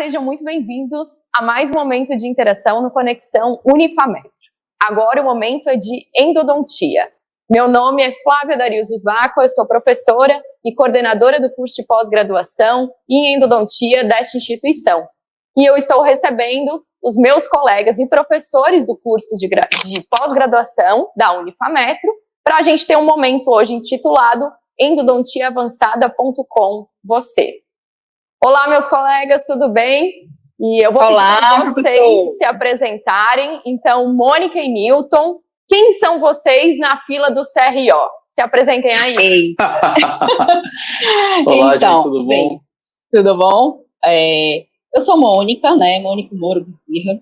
sejam muito bem-vindos a mais um momento de interação no Conexão Unifametro. Agora o momento é de endodontia. Meu nome é Flávia Darius Vivaco, eu sou professora e coordenadora do curso de pós-graduação em endodontia desta instituição. E eu estou recebendo os meus colegas e professores do curso de pós-graduação da Unifametro para a gente ter um momento hoje intitulado endodontiaavançada.com você. Olá, meus colegas, tudo bem? E eu vou pedir para vocês se apresentarem. Então, Mônica e Newton, quem são vocês na fila do CRO? Se apresentem aí. Olá, então, gente, tudo bom? Bem, tudo bom? Eu sou Mônica, né? Mônica Moura Bezerra.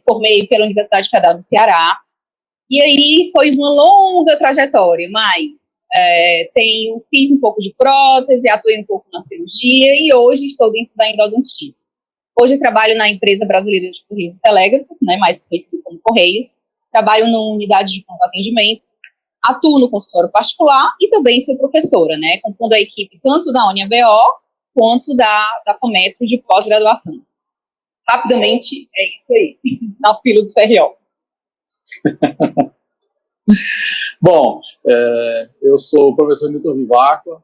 Formei pela Universidade Federal do Ceará. E aí foi uma longa trajetória, mas fiz um pouco de prótese, atuei um pouco na cirurgia e hoje estou dentro da endodontia. Hoje trabalho na empresa brasileira de Correios e Telégrafos, né, mais conhecido como Correios. Trabalho na unidade de pronto atendimento, atuo no consultório particular e também sou professora, né, compondo a equipe tanto da UniABO quanto da Fometro de pós-graduação. Rapidamente, é isso aí, na fila do CRO. Bom, eu sou o professor Newton Vivaco,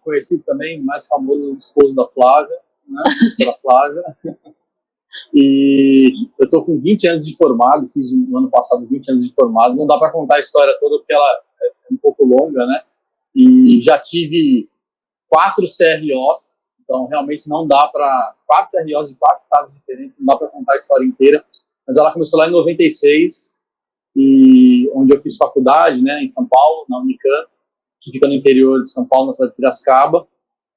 conhecido também, mais famoso, esposo da Flávia, né, professora Flávia. E eu estou com 20 anos de formado, fiz no ano passado 20 anos de formado, não dá para contar a história toda porque ela é um pouco longa, né? E já tive 4 CROs, então realmente não dá para... 4 CROs de 4 estados diferentes, não dá para contar a história inteira, mas ela começou lá em 96, e onde eu fiz faculdade, né, em São Paulo, na Unicamp, que fica no interior de São Paulo, na cidade de Piracicaba,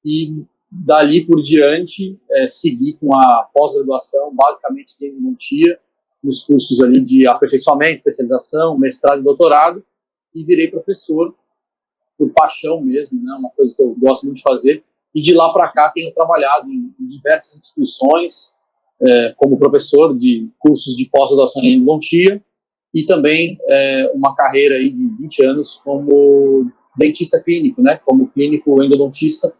e dali por diante segui com a pós-graduação, basicamente de endodontia, nos cursos ali de aperfeiçoamento, especialização, mestrado e doutorado, e virei professor por paixão mesmo, né, uma coisa que eu gosto muito de fazer, e de lá para cá tenho trabalhado em diversas instituições, como professor de cursos de pós-graduação em endodontia, e também uma carreira aí de 20 anos como dentista clínico, né, como clínico endodontista,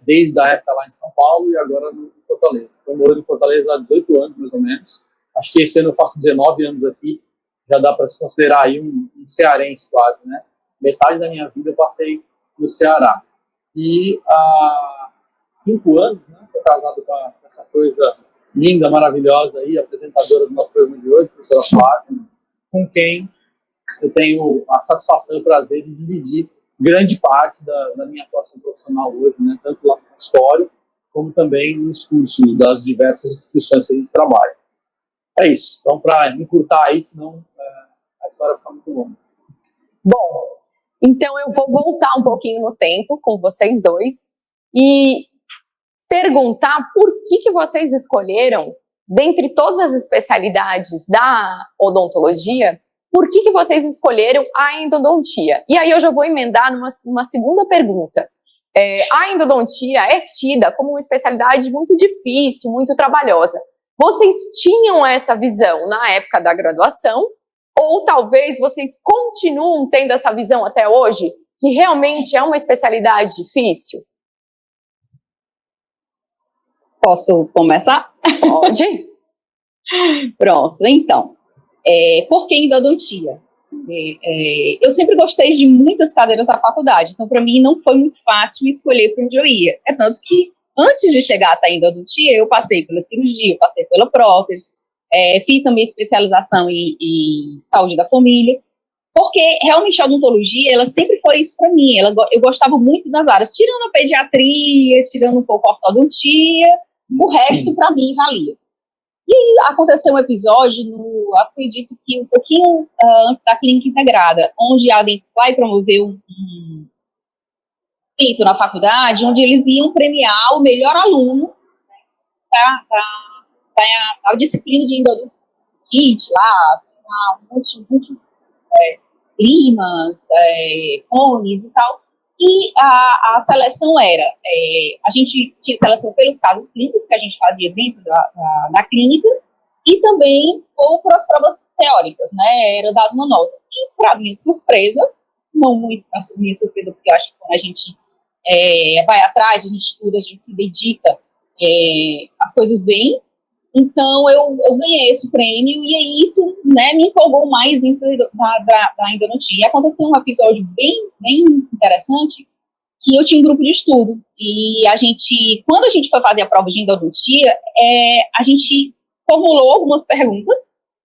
desde a época lá em São Paulo e agora em Fortaleza. Estou morando em Fortaleza há 18 anos, mais ou menos. Acho que esse ano eu faço 19 anos aqui, já dá para se considerar aí um cearense quase, né. Metade da minha vida eu passei no Ceará. E há 5 anos, né, estou casado com essa coisa linda, maravilhosa aí, apresentadora do nosso programa de hoje, professora Flávia, com quem eu tenho a satisfação e o prazer de dividir grande parte da minha atuação profissional hoje, né, tanto lá no consultório, como também nos cursos das diversas instituições que a gente trabalha. É isso. Então, para encurtar aí, senão a história fica muito longa. Bom, então eu vou voltar um pouquinho no tempo com vocês dois e perguntar por que vocês escolheram, dentre todas as especialidades da odontologia, por que vocês escolheram a endodontia? E aí eu já vou emendar numa segunda pergunta. A endodontia é tida como uma especialidade muito difícil, muito trabalhosa. Vocês tinham essa visão na época da graduação? Ou talvez vocês continuam tendo essa visão até hoje, que realmente é uma especialidade difícil? Posso começar? Pode. Pronto, então. Por que endodontia? Eu sempre gostei de muitas cadeiras da faculdade, então para mim não foi muito fácil escolher para onde eu ia. É tanto que antes de chegar até a endodontia, eu passei pela cirurgia, passei pela prótese, fiz também especialização em saúde da família, porque realmente a odontologia, ela sempre foi isso para mim. Eu gostava muito das áreas, tirando a pediatria, tirando um pouco a ortodontia, o resto para mim valia. E aconteceu um episódio, acredito que um pouquinho antes da clínica integrada, onde a Dentsply promoveu um evento na faculdade, onde eles iam premiar o melhor aluno da disciplina de endodontia, lá, um monte limas, cones e tal. E a seleção era, a gente tinha seleção pelos casos clínicos que a gente fazia dentro da clínica e também ou para as provas teóricas, né, era dada uma nota. E para minha surpresa, não muito para minha surpresa, porque eu acho que quando a gente vai atrás, a gente estuda, a gente se dedica, as coisas bem. Então, eu ganhei esse prêmio, e aí isso, né, me empolgou mais dentro da endodontia. E aconteceu um episódio bem interessante, que eu tinha um grupo de estudo, e quando a gente foi fazer a prova de endodontia, a gente formulou algumas perguntas,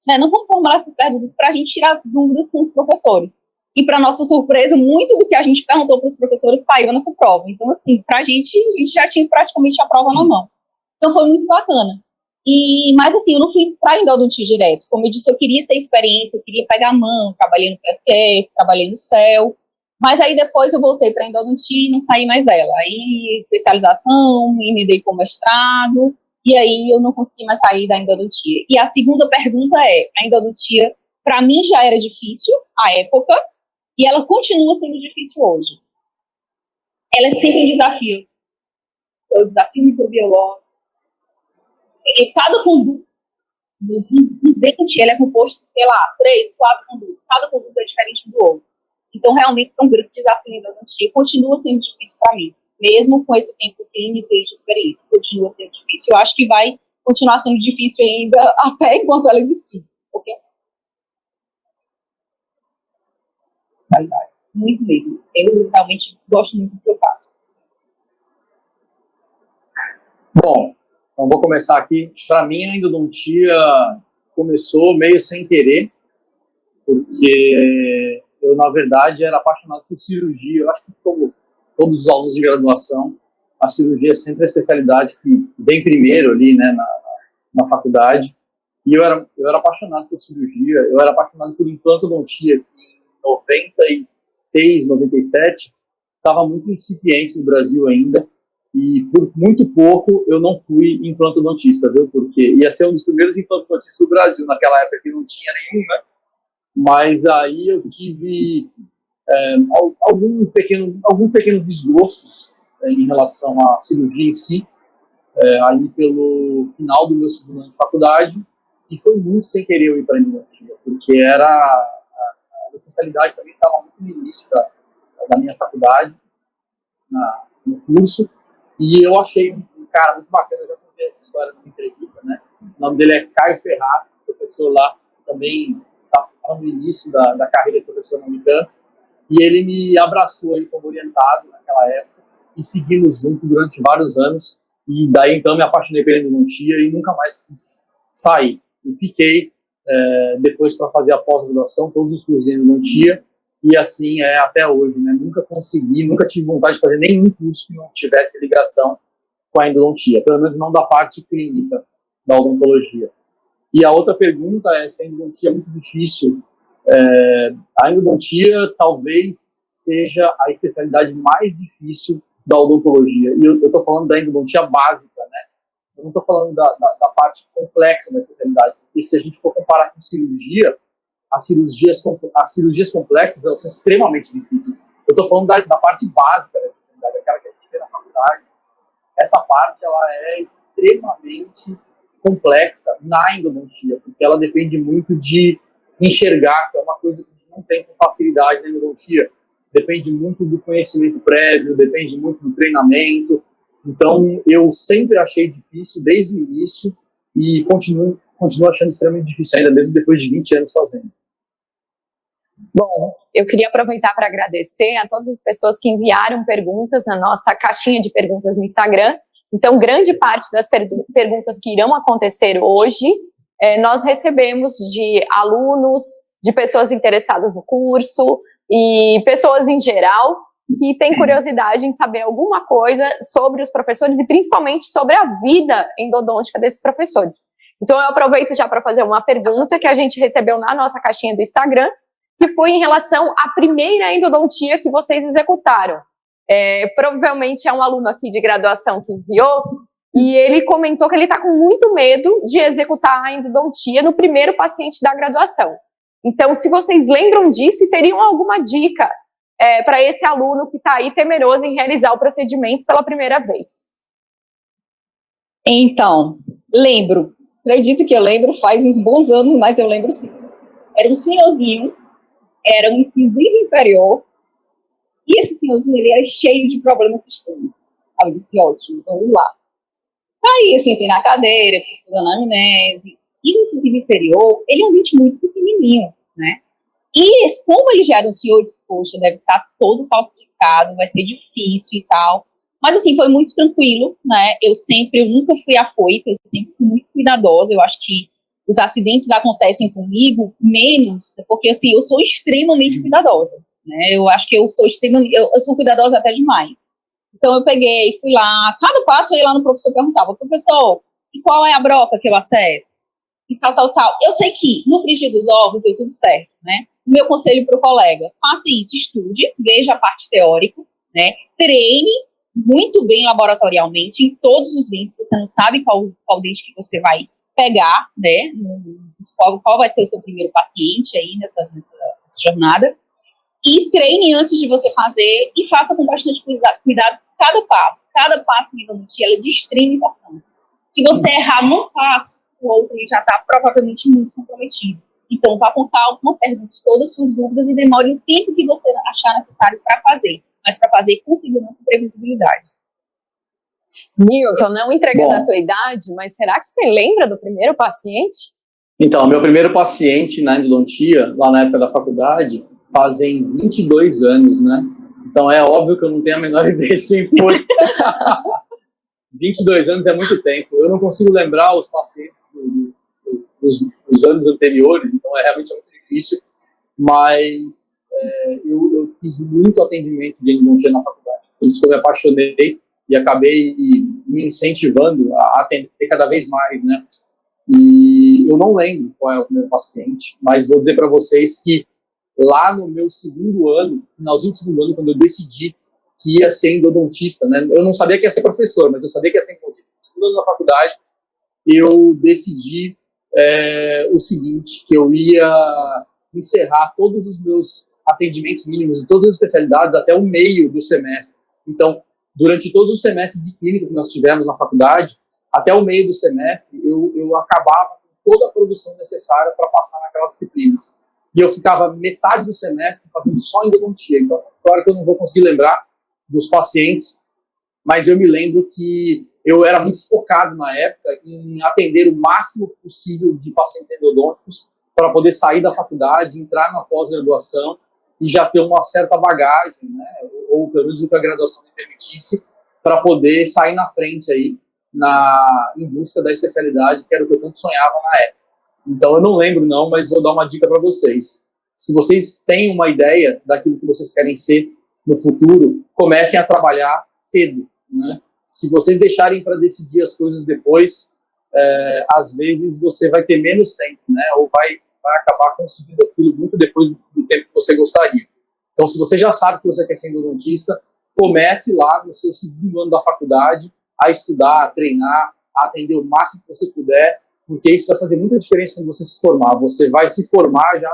né, não vamos formular essas perguntas para a gente tirar as dúvidas com os professores. E, para nossa surpresa, muito do que a gente perguntou para os professores caiu nessa prova. Então, assim, a gente já tinha praticamente a prova na mão. Então, foi muito bacana. Mas, assim, eu não fui para endodontia direto. Como eu disse, eu queria ter experiência, eu queria pegar a mão, trabalhei no PSF, trabalhei no CEL, mas aí depois eu voltei para endodontia e não saí mais dela. Aí, especialização, me emendei com mestrado, e aí eu não consegui mais sair da endodontia. E a segunda pergunta a endodontia, para mim, já era difícil à época, e ela continua sendo difícil hoje. Ela é sempre um desafio. É o desafio microbiológico. E cada conduto do dente, ele é composto, sei lá, 3, 4 condutos. Cada conduto é diferente do outro. Então, realmente, é um grande desafio da endodontia. Continua sendo difícil para mim. Mesmo com esse tempo clínico e de experiência, continua sendo difícil. Eu acho que vai continuar sendo difícil ainda até enquanto ela existir. Ok? Muito mesmo. Eu realmente gosto muito do que eu faço. Bom, então vou começar aqui. Para mim, a endodontia começou meio sem querer, porque eu, na verdade, era apaixonado por cirurgia. Eu acho que, como todos os alunos de graduação, a cirurgia é sempre a especialidade que vem primeiro ali, né, na faculdade. E eu era apaixonado por cirurgia, eu era apaixonado por implantodontia, que em 96, 97, estava muito incipiente no Brasil ainda, e por muito pouco eu não fui implantodontista, viu? Porque ia ser um dos primeiros implantodontistas do Brasil, naquela época que não tinha nenhum, né? Mas aí eu tive alguns pequenos desgostos em relação à cirurgia em si, ali pelo final do meu segundo ano de faculdade, e foi muito sem querer eu ir para a endodontia, porque a especialidade também estava muito no início da minha faculdade, no curso, e eu achei um cara muito bacana. Eu já contei essa história numa entrevista, né? O nome dele é Caio Ferraz, professor lá, também estava no início da carreira de professor na Unicamp, e ele me abraçou aí como orientado naquela época, e seguimos juntos durante vários anos, e daí então me apaixonei pela endodontia e nunca mais quis sair. E fiquei depois para fazer a pós-graduação, todos os cursos de endodontia, e assim é até hoje, né? Nunca tive vontade de fazer nenhum curso que não tivesse ligação com a endodontia, pelo menos não da parte clínica da odontologia. E a outra pergunta é se a endodontia é muito difícil. A endodontia talvez seja a especialidade mais difícil da odontologia. E eu estou falando da endodontia básica, né? Eu não estou falando da parte complexa da especialidade, porque se a gente for comparar com cirurgia, as cirurgias complexas, elas são extremamente difíceis. Eu estou falando da parte básica da especialidade, aquela que a gente vê na faculdade. Essa parte ela é extremamente complexa na endodontia, porque ela depende muito de enxergar, que é uma coisa que não tem com facilidade na endodontia. Depende muito do conhecimento prévio, depende muito do treinamento. Então, eu sempre achei difícil desde o início e continuo achando extremamente difícil ainda, mesmo depois de 20 anos fazendo. Bom, eu queria aproveitar para agradecer a todas as pessoas que enviaram perguntas na nossa caixinha de perguntas no Instagram. Então, grande parte das perguntas que irão acontecer hoje, nós recebemos de alunos, de pessoas interessadas no curso e pessoas em geral que têm curiosidade em saber alguma coisa sobre os professores e principalmente sobre a vida endodôntica desses professores. Então, eu aproveito já para fazer uma pergunta que a gente recebeu na nossa caixinha do Instagram, que foi em relação à primeira endodontia que vocês executaram. Provavelmente é um aluno aqui de graduação que enviou, e ele comentou que ele está com muito medo de executar a endodontia no primeiro paciente da graduação. Então, se vocês lembram disso e teriam alguma dica para esse aluno que está aí temeroso em realizar o procedimento pela primeira vez. Então, lembro. Acredito que eu lembro, faz uns bons anos, mas eu lembro sim. Era um senhorzinho, era um incisivo inferior, e esse senhorzinho ele era cheio de problemas sistêmicos. Aí eu disse, ótimo, vamos lá. Aí, eu sentei na cadeira, fiz toda a anamnese. E o incisivo inferior, ele é um dente muito pequenininho, né? E como ele já era um senhor, disse, poxa, deve estar todo falsificado, vai ser difícil e tal. Mas, assim, foi muito tranquilo, né? Eu nunca fui afoita, eu sempre fui muito cuidadosa. Eu acho que os acidentes acontecem comigo menos, porque, assim, eu sou extremamente cuidadosa, né? Eu acho que eu sou cuidadosa até demais. Então, eu peguei, fui lá, cada passo eu ia lá no professor e perguntava, professor, e qual é a broca que eu acesso? E tal, tal, tal. Eu sei que no frigir dos ovos deu tudo certo, né? O meu conselho para o colega, faça isso, estude, veja a parte teórica, né? Treine muito bem laboratorialmente em todos os dentes, você não sabe qual dente que você vai pegar, né? Qual vai ser o seu primeiro paciente aí nessa jornada. E treine antes de você fazer e faça com bastante cuidado cada passo. Cada passo em endodontia é de extrema importância. Se você errar num passo, o outro já está provavelmente muito comprometido. Então, vá com calma, pergunte todas as suas dúvidas e demore o tempo que você achar necessário para fazer, mas para fazer com segurança e previsibilidade. Newton, não entregando a tua idade, mas será que você lembra do primeiro paciente? Então, meu primeiro paciente na endodontia, lá na época da faculdade, fazem 22 anos, né? Então, é óbvio que eu não tenho a menor ideia de quem foi. 22 anos é muito tempo. Eu não consigo lembrar os pacientes dos anos anteriores, então é realmente muito difícil. Mas eu fiz muito atendimento de endodontia na faculdade. Por isso que eu me apaixonei e acabei me incentivando a atender cada vez mais, né? E eu não lembro qual é o primeiro paciente, mas vou dizer para vocês que lá no meu segundo ano, finalzinho do segundo ano, quando eu decidi que ia ser endodontista, né? Eu não sabia que ia ser professor, mas eu sabia que ia ser endodontista. No segundo ano da faculdade, eu decidi o seguinte, que eu ia encerrar todos os meus atendimentos mínimos em todas as especialidades até o meio do semestre. Então, durante todos os semestres de clínica que nós tivemos na faculdade, até o meio do semestre, eu acabava com toda a produção necessária para passar naquelas disciplinas. E eu ficava metade do semestre fazendo só endodontia. Então, claro que eu não vou conseguir lembrar dos pacientes, mas eu me lembro que eu era muito focado na época em atender o máximo possível de pacientes endodônticos para poder sair da faculdade, entrar na pós-graduação e já ter uma certa bagagem, né, ou pelo menos o que a graduação me permitisse, para poder sair na frente aí em busca da especialidade, que era o que eu tanto sonhava na época. Então, eu não lembro não, mas vou dar uma dica para vocês. Se vocês têm uma ideia daquilo que vocês querem ser no futuro, comecem a trabalhar cedo, né? Se vocês deixarem para decidir as coisas depois, às vezes você vai ter menos tempo, né? Ou vai acabar conseguindo aquilo muito depois do tempo que você gostaria. Então, se você já sabe que você quer ser endodontista, comece lá no seu segundo ano da faculdade a estudar, a treinar, a atender o máximo que você puder, porque isso vai fazer muita diferença quando você se formar. Você vai se formar já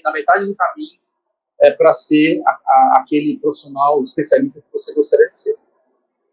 na metade do caminho para ser aquele profissional especialista que você gostaria de ser.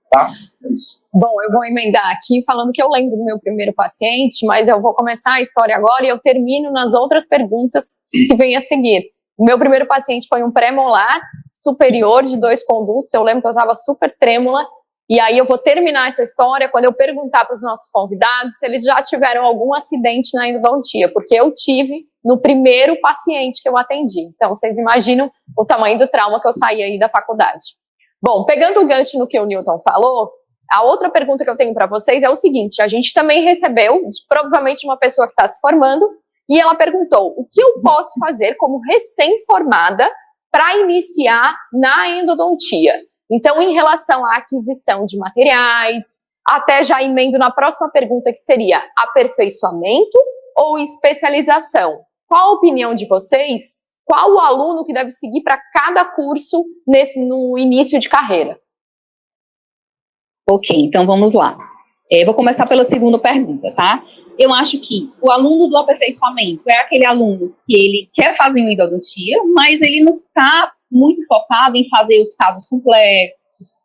Tá? É isso. Bom, eu vou emendar aqui falando que eu lembro do meu primeiro paciente, mas eu vou começar a história agora e eu termino nas outras perguntas que vêm a seguir. O meu primeiro paciente foi um pré-molar superior de 2 condutos, eu lembro que eu estava super trêmula, e aí eu vou terminar essa história quando eu perguntar para os nossos convidados se eles já tiveram algum acidente na endodontia, porque eu tive no primeiro paciente que eu atendi. Então, vocês imaginam o tamanho do trauma que eu saí aí da faculdade. Bom, pegando o gancho no que o Newton falou, a outra pergunta que eu tenho para vocês é o seguinte, a gente também recebeu, provavelmente uma pessoa que está se formando, e ela perguntou, o que eu posso fazer como recém-formada para iniciar na endodontia? Então, em relação à aquisição de materiais, até já emendo na próxima pergunta, que seria aperfeiçoamento ou especialização? Qual a opinião de vocês? Qual o aluno que deve seguir para cada curso no início de carreira? Ok, então vamos lá. Vou começar pela segunda pergunta, tá? Eu acho que o aluno do aperfeiçoamento é aquele aluno que ele quer fazer uma endodontia, mas ele não está muito focado em fazer os casos complexos,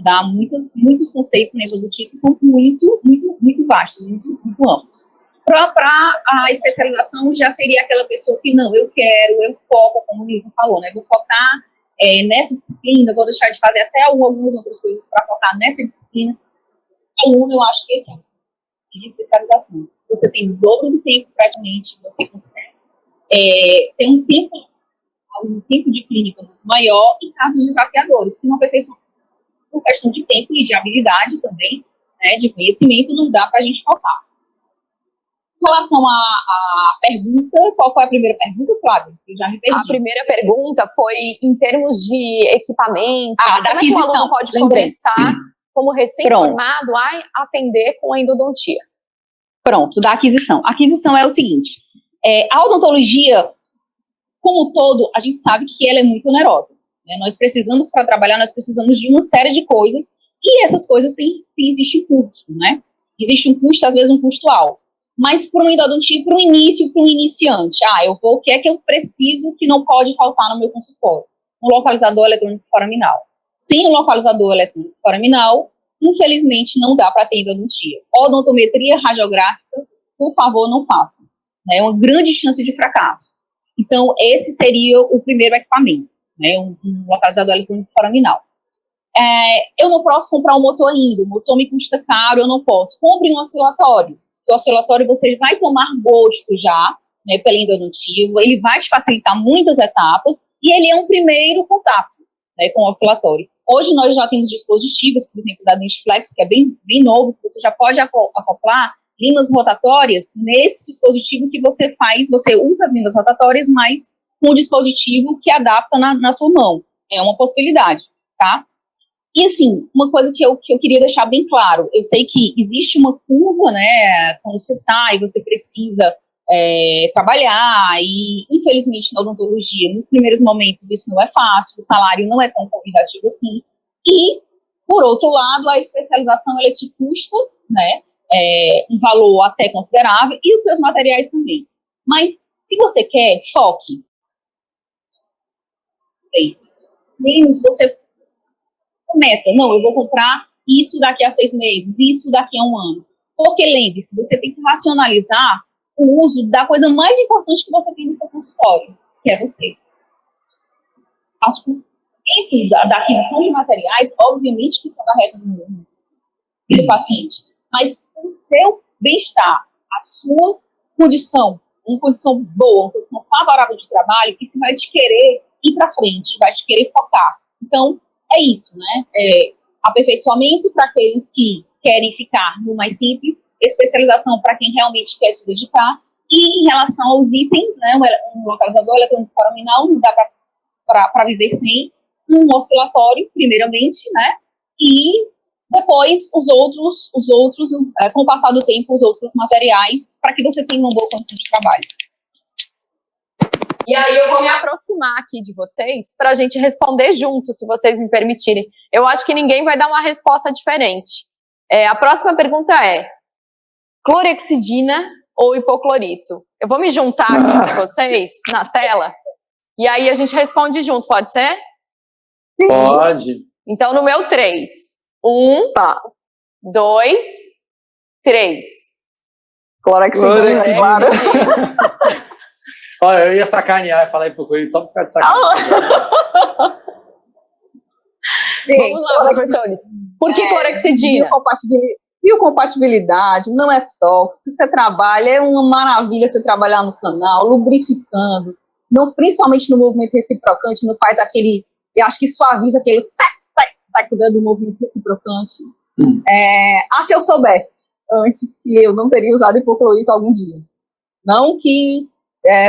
dá muitos conceitos na endodontia que são muito vastos, muito amplos. Para a especialização já seria aquela pessoa que não, eu foco, como o Nilton falou, né? Vou focar nessa disciplina, vou deixar de fazer até algumas outras coisas para focar nessa disciplina. Aluno, eu acho que esse é um de especialização. Você tem o dobro do tempo, praticamente, você consegue ter um tempo de clínica muito maior em casos desafiadores, que não aperfeiçoam por questão de tempo e de habilidade também, né, de conhecimento, não dá para a gente faltar. Em relação à pergunta, qual foi a primeira pergunta, Flávio? Eu já me perdi. A primeira pergunta foi em termos de equipamento, da como é que o aluno pode começar, como recém-formado, a atender com a endodontia? Pronto, da aquisição. A aquisição é o seguinte, a odontologia, como um todo, a gente sabe que ela é muito onerosa. Né? Nós precisamos, para trabalhar, nós precisamos de uma série de coisas, e essas coisas existe custo, né? Existe um custo, às vezes um custo alto. Mas para um endodontia, para o início, para um iniciante, o que é que eu preciso que não pode faltar no meu consultório? Um localizador eletrônico foraminal. Sem o localizador eletrônico foraminal, infelizmente, não dá para ter endodontia. Odontometria radiográfica, por favor, não façam. É uma grande chance de fracasso. Então, esse seria o primeiro equipamento, né, um localizador eletrônico foraminal. Eu não posso comprar um motor ainda, o motor me custa caro, eu não posso. Compre um oscilatório. O oscilatório você vai tomar gosto já, né, pelo endodontia, ele vai te facilitar muitas etapas, e ele é um primeiro contato, né, com o oscilatório. Hoje nós já temos dispositivos, por exemplo, da Dentflex, que é bem novo, que você já pode acoplar limas rotatórias nesse dispositivo que você usa as limas rotatórias, mas com um dispositivo que adapta na sua mão. É uma possibilidade, tá? E, assim, uma coisa que eu queria deixar bem claro, eu sei que existe uma curva, né, quando você sai, você precisa trabalhar, e, infelizmente, na odontologia, nos primeiros momentos, isso não é fácil, o salário não é tão convidativo assim, e, por outro lado, a especialização, ela te custa, né, um valor até considerável, e os seus materiais também. Mas, se você quer, foque. Bem, menos você meta, não, eu vou comprar isso daqui a 6 meses, isso daqui a 1 ano. Porque, lembre-se, você tem que racionalizar o uso da coisa mais importante que você tem no seu consultório, que é você. Dentro da aquisição de materiais, obviamente que isso acarreta no paciente, mas o seu bem-estar, a sua condição, uma condição boa, uma condição favorável de trabalho, isso vai te querer ir para frente, vai te querer focar. Então, é isso, né? Aperfeiçoamento para aqueles que querem ficar no mais simples, especialização para quem realmente quer se dedicar, e em relação aos itens, né, um localizador eletrônico foraminal não dá para viver sem, um oscilatório, primeiramente, né, e depois os outros com o passar do tempo, os outros materiais, para que você tenha uma boa condição de trabalho. E aí eu vou me aproximar aqui de vocês para a gente responder junto, se vocês me permitirem. Eu acho que ninguém vai dar uma resposta diferente. A próxima pergunta é: clorexidina ou hipoclorito? Eu vou me juntar aqui com vocês na tela e aí a gente responde junto, pode ser? Pode. Então no meu 3. 1, 2, 3. Clorexidina. Olha, eu ia sacanear e falar hipoclorito só por causa de sacanagem. Vamos lá, professores. Por que clorexidina? Biocompatibilidade, não é tóxico, você trabalha, é uma maravilha você trabalhar no canal, lubrificando, principalmente no movimento reciprocante, não faz aquele, eu acho que suaviza aquele, vai cuidando do movimento reciprocante. Se eu soubesse antes que eu não teria usado hipoclorito algum dia. Não que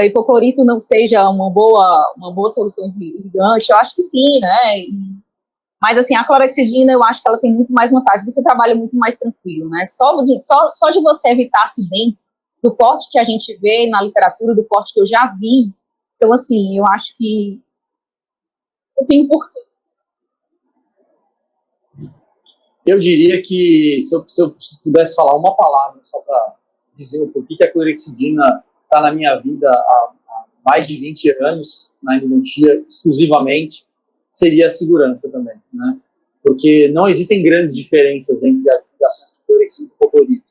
hipoclorito não seja uma boa solução irrigante, eu acho que sim, né? Mas, assim, a clorexidina, eu acho que ela tem muito mais vantagem, você trabalha muito mais tranquilo, né? Só de você evitar acidente, do porte que a gente vê na literatura, do porte que eu já vi, então, assim, eu acho que não tem porquê. Eu diria que, se eu pudesse falar uma palavra só para dizer o porquê que a clorexidina está na minha vida há mais de 20 anos, na endodontia, exclusivamente, seria a segurança também, né? Porque não existem grandes diferenças entre as ligações de clorexidina e hipoclorito,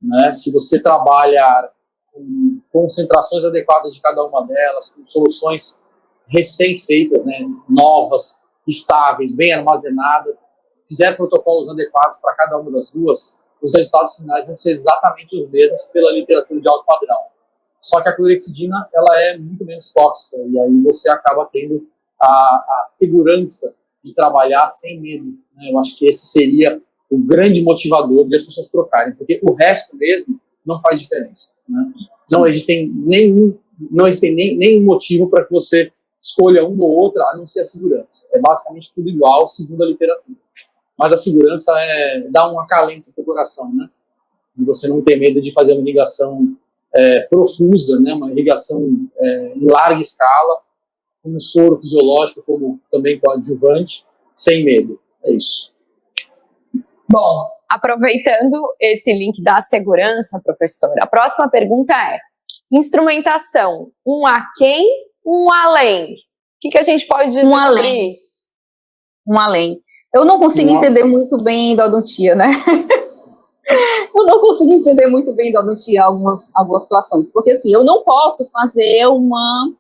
né? Se você trabalhar com concentrações adequadas de cada uma delas, com soluções recém-feitas, né, novas, estáveis, bem armazenadas, fizer protocolos adequados para cada uma das duas, os resultados finais vão ser exatamente os mesmos pela literatura de alto padrão. Só que a clorexidina, ela é muito menos tóxica, e aí você acaba tendo a segurança de trabalhar sem medo, né? Eu acho que esse seria o grande motivador de as pessoas trocarem, porque o resto mesmo não faz diferença, né? Não existe nenhum motivo para que você escolha uma ou outra, a não ser a segurança. É basicamente tudo igual, segundo a literatura. Mas a segurança dá um acalento para o coração, né? E você não ter medo de fazer uma irrigação profusa, né? Uma irrigação em larga escala, com um soro fisiológico como também coadjuvante, sem medo. É isso. Bom, aproveitando esse link da segurança, professora, a próxima pergunta é: instrumentação, um aquém, um além? O que a gente pode dizer sobre isso? Um além. Eu não consigo entender muito bem endodontia, né? Eu não consigo entender muito bem endodontia algumas situações, porque assim, eu não posso fazer uma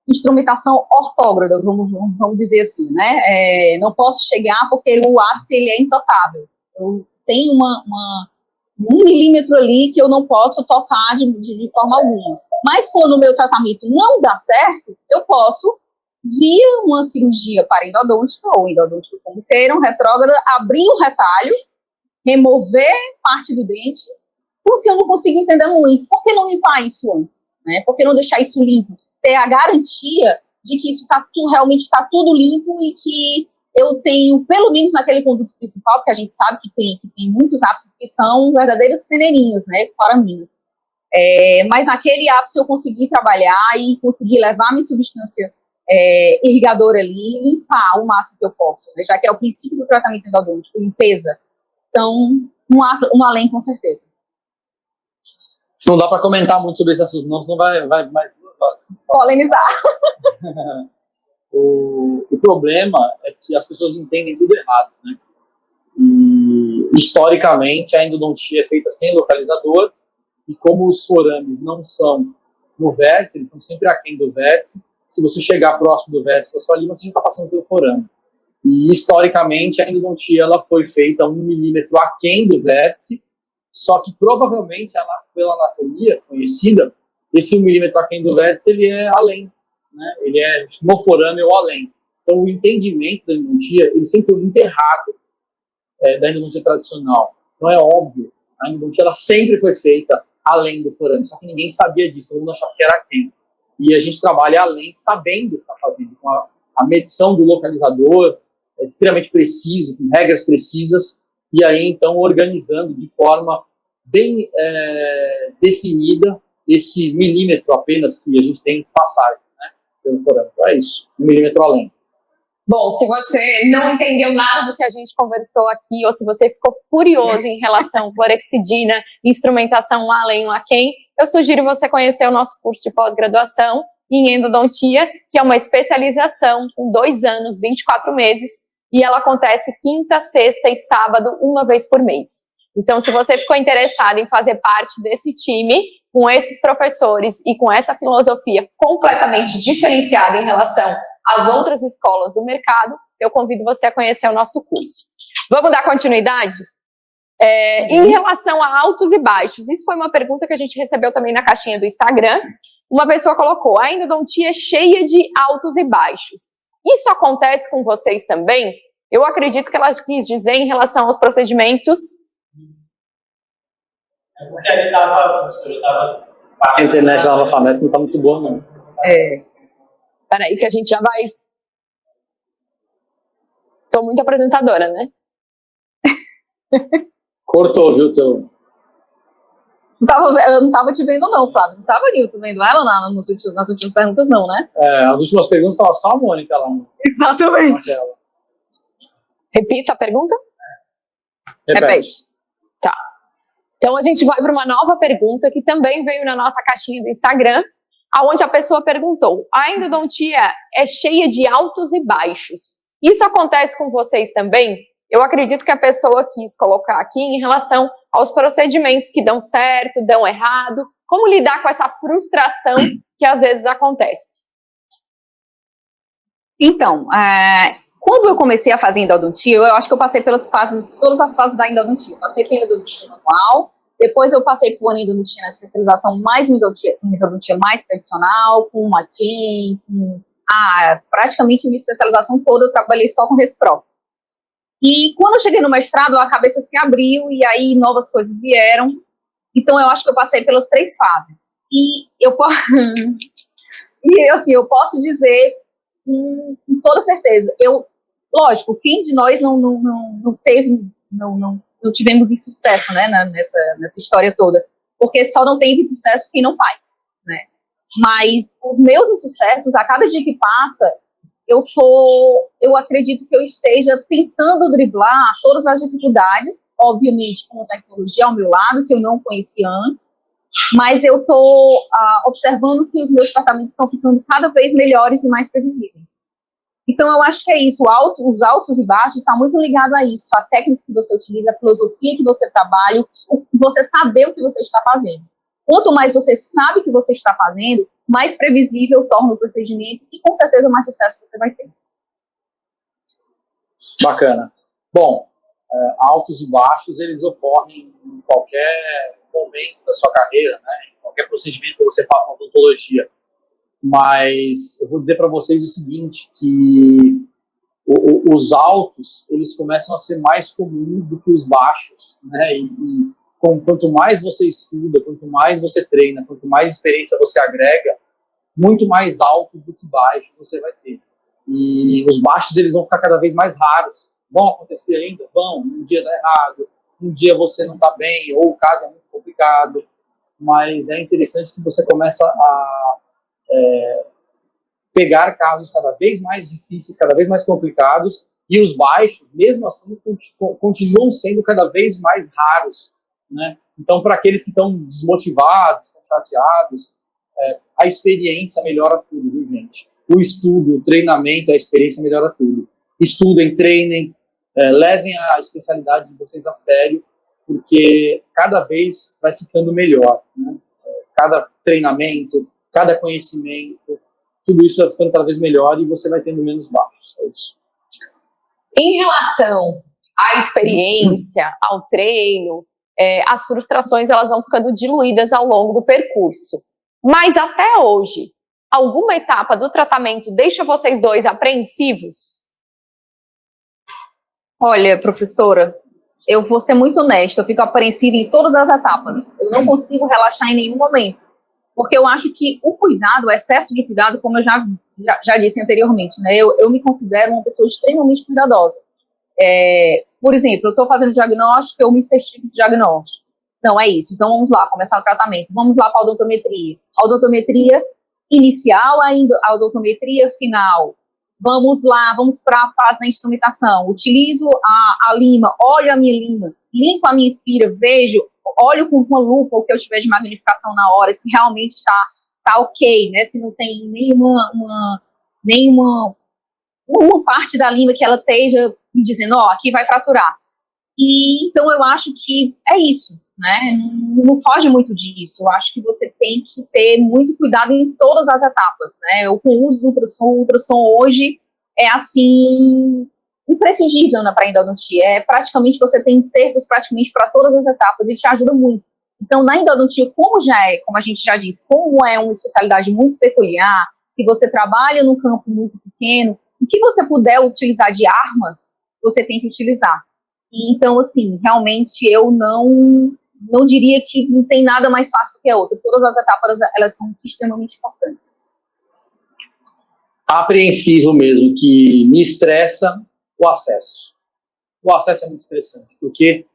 instrumentação ortógrada, vamos dizer assim, né? Não posso chegar porque o ápice ele é intocável. Eu tenho um milímetro ali que eu não posso tocar de forma alguma. Mas quando o meu tratamento não dá certo, eu posso, via uma cirurgia parendodôntica, ou endodôntica, como queiram, retrógrada, abrir o retalho, remover parte do dente. Então, assim, eu não consigo entender muito. Por que não limpar isso antes? Né? Por que não deixar isso limpo? Ter a garantia de que isso realmente está tudo limpo e que eu tenho, pelo menos naquele conduto principal, porque a gente sabe que tem muitos ápices que são verdadeiras peneirinhas, né, foraminas. Mas naquele ápice eu consegui trabalhar e consegui levar minha substância irrigadora ali e limpar o máximo que eu posso, né, já que é o princípio do tratamento endodôntico, limpeza. Então, um além com certeza. Não dá para comentar muito sobre esse assunto, senão vai mais duas horas. Polemizar. O problema é que as pessoas entendem tudo errado, né? E, historicamente, a endodontia é feita sem localizador, e como os forames não são no vértice, eles estão sempre aquém do vértice, se você chegar próximo do vértice com a sua lima, você já está passando pelo forame. E, historicamente, a endodontia ela foi feita 1 milímetro aquém do vértice, só que, provavelmente, pela anatomia conhecida, esse 1 milímetro aquém do vértice, ele é além, né? Ele é no forame ou além. Então, o entendimento da endodontia, ele sempre foi muito errado da endodontia tradicional. Então, é óbvio, a endodontia ela sempre foi feita além do forame, só que ninguém sabia disso, todo mundo achava que era aquém. E a gente trabalha além, sabendo o que está fazendo, com a medição do localizador, extremamente preciso, com regras precisas, e aí, então, organizando de forma bem definida esse milímetro apenas que a gente tem de passagem, né, pelo forame. Então, é isso, 1 milímetro além. Bom, se você não entendeu nada do que a gente conversou aqui, ou se você ficou curioso em relação à clorexidina, instrumentação além, aquém, eu sugiro você conhecer o nosso curso de pós-graduação em endodontia, que é uma especialização com 2 anos, 24 meses, e ela acontece quinta, sexta e sábado, uma vez por mês. Então, se você ficou interessado em fazer parte desse time, com esses professores e com essa filosofia completamente diferenciada em relação às outras escolas do mercado, eu convido você a conhecer o nosso curso. Vamos dar continuidade? Em relação a altos e baixos, isso foi uma pergunta que a gente recebeu também na caixinha do Instagram. Uma pessoa colocou: a endodontia é cheia de altos e baixos. Isso acontece com vocês também? Eu acredito que ela quis dizer em relação aos procedimentos. É porque ele estava. A internet da analfabeto não está muito boa, não. Peraí, que a gente já vai. Estou muito apresentadora, né? Cortou, viu, teu... Eu não estava te vendo, não, Flávio. Não estava Nilton vendo ela nas últimas perguntas, não, né? As últimas perguntas estava só a Mônica lá. Exatamente. Repita a pergunta? Repete. Tá. Então a gente vai para uma nova pergunta que também veio na nossa caixinha do Instagram, aonde a pessoa perguntou: a endodontia é cheia de altos e baixos. Isso acontece com vocês também? Eu acredito que a pessoa quis colocar aqui em relação aos procedimentos que dão certo, dão errado, como lidar com essa frustração que às vezes acontece. Então, quando eu comecei a fazer endodontia, eu acho que eu passei pelas fases, todas as fases da endodontia. Eu passei pela endodontia manual, depois eu passei por uma endodontia na especialização mais endodontia mais tradicional, com uma Ken, praticamente minha especialização toda eu trabalhei só com reciproc. E quando eu cheguei no mestrado, a cabeça se abriu e aí novas coisas vieram. Então eu acho que eu passei pelas 3 fases. E eu posso dizer com toda certeza. Lógico, quem de nós não tivemos insucesso, né, nessa história toda? Porque só não tem insucesso quem não faz, né? Mas os meus insucessos, a cada dia que passa, eu acredito que eu esteja tentando driblar todas as dificuldades, obviamente com a tecnologia ao meu lado, que eu não conhecia antes, mas eu estou observando que os meus tratamentos estão ficando cada vez melhores e mais previsíveis. Então, eu acho que é isso, os altos e baixos está muito ligado a isso, a técnica que você utiliza, a filosofia que você trabalha, você saber o que você está fazendo. Quanto mais você sabe o que você está fazendo, mais previsível torna o procedimento e, com certeza, mais sucesso você vai ter. Bacana. Bom, altos e baixos, eles ocorrem em qualquer momento da sua carreira, né? Em qualquer procedimento que você faça na odontologia. Mas eu vou dizer para vocês o seguinte, que os altos, eles começam a ser mais comuns do que os baixos, né? Quanto mais você estuda, quanto mais você treina, quanto mais experiência você agrega, muito mais alto do que baixo você vai ter. E os baixos, eles vão ficar cada vez mais raros. Vão acontecer ainda? Vão. Um dia dá errado, um dia você não está bem, ou o caso é muito complicado. Mas é interessante que você começa a pegar casos cada vez mais difíceis, cada vez mais complicados, e os baixos, mesmo assim, continuam sendo cada vez mais raros, né? Então, para aqueles que estão desmotivados, estão chateados, a experiência melhora tudo, viu, gente? O estudo, o treinamento, a experiência melhora tudo. Estudem, treinem, levem a especialidade de vocês a sério, porque cada vez vai ficando melhor, né? Cada treinamento, cada conhecimento, tudo isso vai ficando cada vez melhor e você vai tendo menos baixos. É isso. Em relação à experiência, ao treino, as frustrações elas vão ficando diluídas ao longo do percurso. Mas até hoje, alguma etapa do tratamento deixa vocês dois apreensivos? Olha, professora, eu vou ser muito honesta, eu fico apreensiva em todas as etapas. Eu não consigo relaxar em nenhum momento. Porque eu acho que o cuidado, o excesso de cuidado, como eu já disse anteriormente, né, eu me considero uma pessoa extremamente cuidadosa. Por exemplo, eu estou fazendo diagnóstico, eu me certifico de diagnóstico. Não, é isso. Então, vamos lá, começar o tratamento. Vamos lá para a odontometria. A odontometria inicial, a odontometria final. Vamos lá, vamos para a fase da instrumentação. Utilizo a lima, olho a minha lima, limpo a minha espira, vejo, olho com uma lupa o que eu tiver de magnificação na hora, se realmente está ok, né? Se não tem nenhuma parte da lima que ela esteja me dizendo, aqui vai fraturar. E então eu acho que é isso, né? Não foge muito disso. Eu acho que você tem que ter muito cuidado em todas as etapas, né? Com o uso do ultrassom, o ultrassom hoje é assim imprescindível para a endodontia. Praticamente você tem insertos praticamente para todas as etapas e te ajuda muito. Então, na endodontia, como a gente já disse, como é uma especialidade muito peculiar, que você trabalha num campo muito pequeno, o que você puder utilizar de armas, você tem que utilizar. E, então, assim, realmente eu não diria que não tem nada mais fácil do que a outra. Todas as etapas, elas são extremamente importantes. Apreensivo mesmo, que me estressa o acesso. O acesso é muito estressante, porque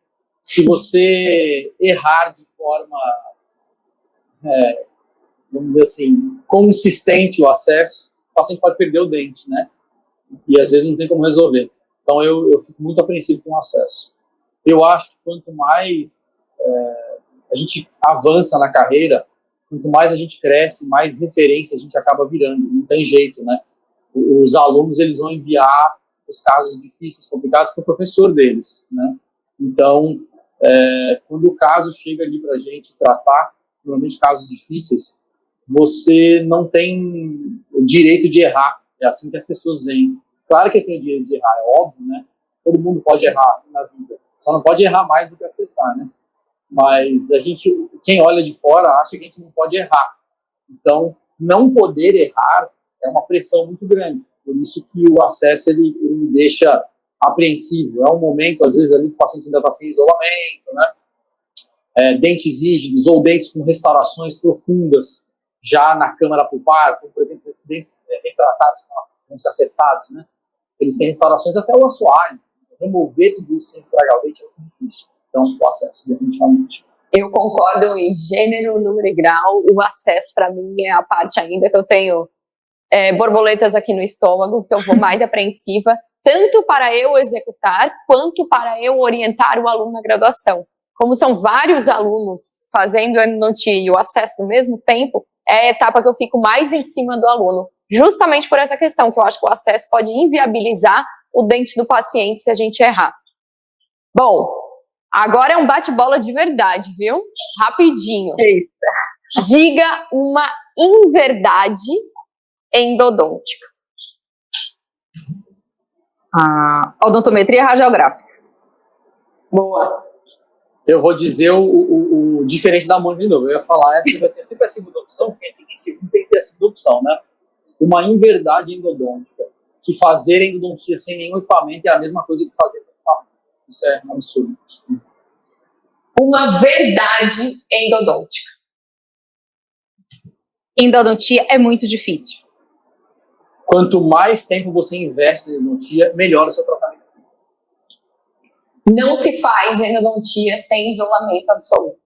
se você errar de forma, vamos dizer assim, consistente o acesso, o paciente pode perder o dente, né? E às vezes não tem como resolver. Então eu fico muito apreensivo com o acesso. Eu acho que quanto mais a gente avança na carreira, quanto mais a gente cresce, mais referência a gente acaba virando. Não tem jeito, né? Os alunos, eles vão enviar os casos difíceis, complicados para o professor deles, né? Então, quando o caso chega ali para a gente tratar, normalmente casos difíceis, você não tem o direito de errar, É assim que as pessoas veem. Claro que tem o direito de errar, é óbvio, né? Todo mundo pode errar na vida. Só não pode errar mais do que acertar, né? Mas quem olha de fora acha que a gente não pode errar. Então, não poder errar é uma pressão muito grande. Por isso que o acesso ele me deixa apreensivo. É um momento, às vezes, ali que o paciente ainda está sem isolamento, né? Dentes rígidos ou dentes com restaurações profundas já na câmara pulpar, como, por exemplo, esses dentes retratados que vão ser acessados, né? Eles têm restaurações até o assoalho. Remover tudo isso sem estragar o dente é muito difícil. Então, o acesso, definitivamente. Eu concordo em gênero, número e grau. O acesso, para mim, é a parte ainda que eu tenho borboletas aqui no estômago, que eu vou mais apreensiva, tanto para eu executar, quanto para eu orientar o aluno na graduação. Como são vários alunos fazendo endodontia e o acesso no mesmo tempo, é a etapa que eu fico mais em cima do aluno. Justamente por essa questão, que eu acho que o acesso pode inviabilizar o dente do paciente se a gente errar. Bom, agora é um bate-bola de verdade, viu? Rapidinho. Eita. Diga uma inverdade endodôntica. Odontometria radiográfica. Boa. Eu vou dizer o diferente da mão de novo. Eu ia falar essa, vai ter sempre a segunda opção, porque tem que ter a segunda opção, né? Uma inverdade endodôntica. Que fazer endodontia sem nenhum equipamento é a mesma coisa que fazer com equipamento. Isso é um absurdo. Uma verdade endodôntica. Endodontia é muito difícil. Quanto mais tempo você investe em endodontia, melhor o seu tratamento. Não se faz endodontia sem isolamento absoluto.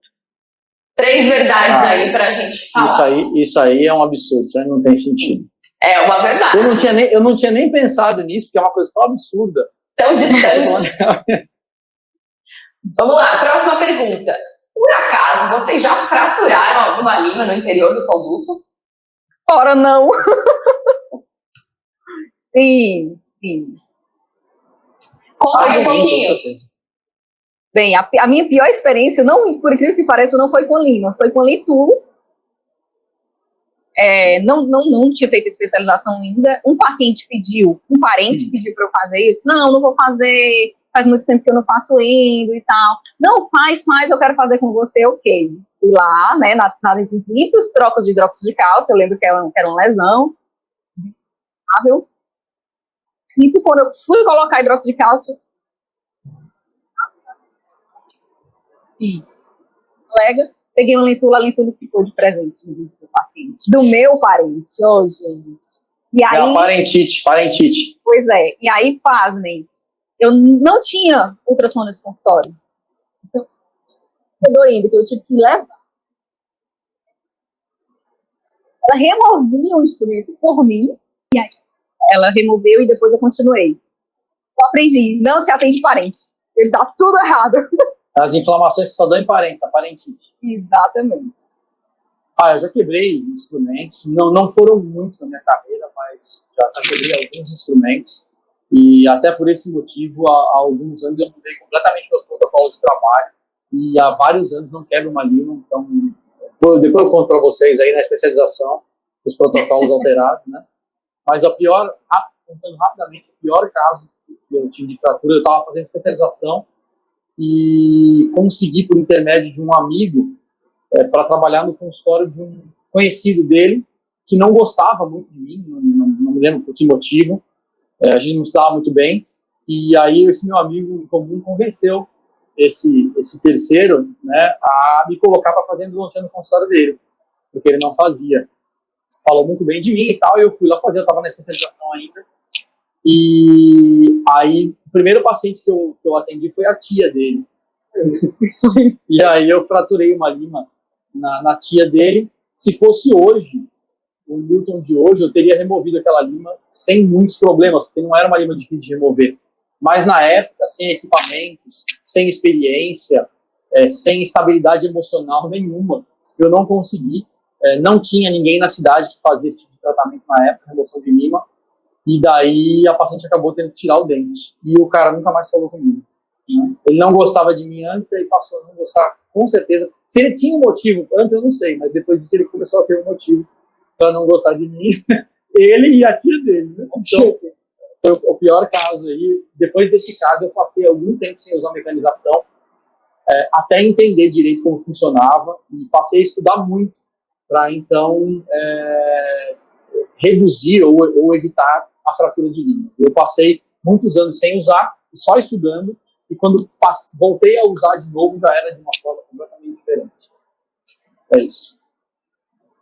3 verdades aí pra gente falar. Isso aí é um absurdo, isso aí não tem sentido. É uma verdade. Eu não tinha nem pensado nisso, porque é uma coisa tão absurda. Tão distante. Vamos lá, próxima pergunta. Por acaso, vocês já fraturaram alguma língua no interior do conduto? Ora, não. Sim. Conta aí um Sim, com pouquinho. certeza. Bem, a minha pior experiência, não, por incrível que pareça, não foi com lima, foi com litulo. Não tinha feito especialização ainda. Um parente pediu para eu fazer. Eu disse, não vou fazer. Faz muito tempo que eu não faço endo e tal. Não, faz, eu quero fazer com você, ok. Fui lá, né, na simples, trocas de hidróxido de cálcio, eu lembro que era uma lesão. E quando eu fui colocar hidróxido de cálcio, colega, peguei uma lentula, a lentula ficou de presente no do paciente. Do meu parente, gente. E aí, Parentite. Pois é, e aí, pasmem, eu não tinha ultrassom nesse consultório. Então, eu ainda que eu tive que levar. Ela removia o instrumento por mim, e aí ela removeu e depois eu continuei. Eu aprendi, não se atende parentes. Ele dá tudo errado. As inflamações só dão em parentite. Exatamente. Eu já quebrei instrumentos, não foram muitos na minha carreira, mas já quebrei alguns instrumentos. E até por esse motivo, há alguns anos eu mudei completamente meus protocolos de trabalho. E há vários anos não quebro uma lima. Então, depois eu conto para vocês aí na especialização, os protocolos alterados, né? Mas contando rapidamente, o pior caso que eu tive de fratura, eu estava fazendo especialização e consegui, por intermédio de um amigo, para trabalhar no consultório de um conhecido dele, que não gostava muito de mim, não me lembro por que motivo, a gente não se dava muito bem, e aí esse meu amigo em comum convenceu esse terceiro, né, a me colocar para fazer endodontia no consultório dele, porque ele não fazia. Falou muito bem de mim e tal, e eu fui lá fazer, eu estava na especialização ainda, e aí o primeiro paciente que eu atendi foi a tia dele. E aí eu fraturei uma lima na tia dele. Se fosse hoje, o Newton de hoje, eu teria removido aquela lima sem muitos problemas, porque não era uma lima difícil de remover. Mas na época, sem equipamentos, sem experiência, sem estabilidade emocional nenhuma, eu não consegui. Não tinha ninguém na cidade que fazia esse tipo de tratamento na época, remoção de lima, e daí a paciente acabou tendo que tirar o dente. E o cara nunca mais falou comigo. Ele não gostava de mim antes, aí passou a não gostar, com certeza. Se ele tinha um motivo, antes eu não sei, mas depois disso ele começou a ter um motivo para não gostar de mim, ele e a tia dele, né? Então, foi o pior caso aí. Depois desse caso, eu passei algum tempo sem usar mecanização, até entender direito como funcionava, e passei a estudar muito para, então, reduzir ou evitar a fratura de limas. Eu passei muitos anos sem usar, só estudando, e quando voltei a usar de novo, já era de uma forma completamente diferente. É isso.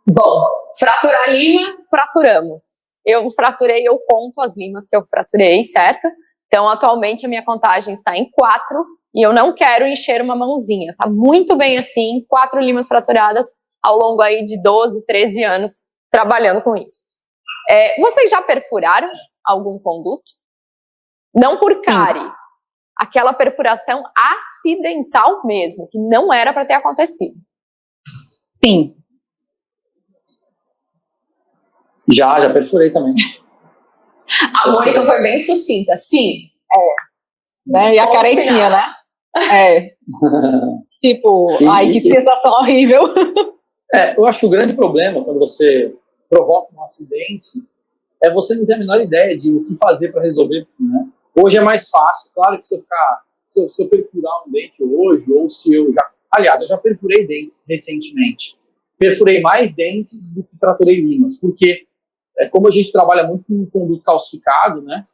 Bom, fraturar lima, fraturamos. Eu fraturei, eu conto as limas que eu fraturei, certo? Então, atualmente, a minha contagem está em 4 e eu não quero encher uma mãozinha. Tá muito bem assim, 4 limas fraturadas ao longo aí de 12, 13 anos trabalhando com isso. Vocês já perfuraram algum conduto? Não por cárie, aquela perfuração acidental mesmo, que não era para ter acontecido. Sim. Já perfurei também. A Mônica foi bem sucinta, sim. Né? E a caretinha, né? Tipo, Sim, ai, que sensação horrível. Eu acho que o grande problema quando você provoca um acidente é você não ter a menor ideia de o que fazer para resolver, né? Hoje é mais fácil, claro que se eu perfurar um dente hoje, ou se eu já... Aliás, eu já perfurei dentes recentemente. Perfurei mais dentes do que fraturei limas, porque como a gente trabalha muito com conduto calcificado, né?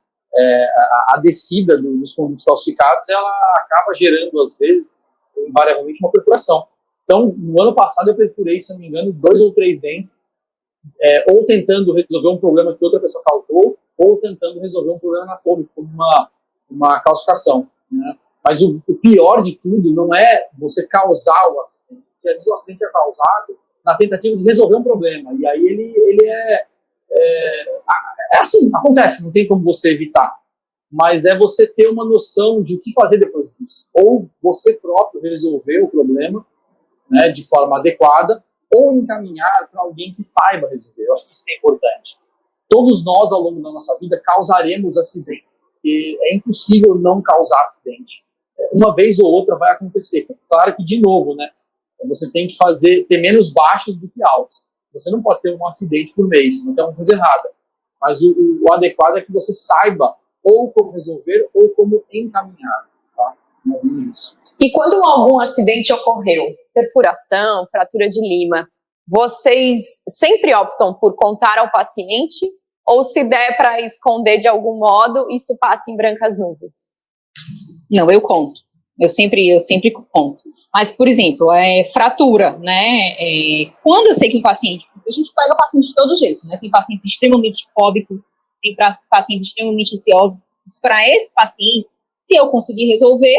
A descida dos condutos calcificados, ela acaba gerando, às vezes, invariavelmente, uma perfuração. Então, no ano passado, eu perfurei, se não me engano, 2 ou 3 dentes, ou tentando resolver um problema que outra pessoa causou, ou tentando resolver um problema anatômico, como uma calcificação, né? Mas o pior de tudo não é você causar o acidente, porque às vezes o acidente é causado na tentativa de resolver um problema, e aí ele assim, acontece, não tem como você evitar, mas é você ter uma noção de o que fazer depois disso, ou você próprio resolver o problema, né, de forma adequada, ou encaminhar para alguém que saiba resolver. Eu acho que isso é importante. Todos nós, ao longo da nossa vida, causaremos acidentes, porque é impossível não causar acidente. Uma vez ou outra vai acontecer. Claro que, de novo, né, você tem que ter menos baixos do que altos. Você não pode ter um acidente por mês, não tem uma coisa errada. Mas o adequado é que você saiba ou como resolver ou como encaminhar. Tá? Mais ou menos isso. E quando algum acidente ocorreu, perfuração, fratura de lima, vocês sempre optam por contar ao paciente ou se der para esconder de algum modo, isso passa em brancas nuvens? Não, eu conto. Eu sempre conto. Mas, por exemplo, fratura, né? Quando eu sei que um paciente... A gente pega paciente de todo jeito, né? Tem pacientes extremamente fóbicos, tem pacientes extremamente ansiosos. Para esse paciente, se eu conseguir resolver,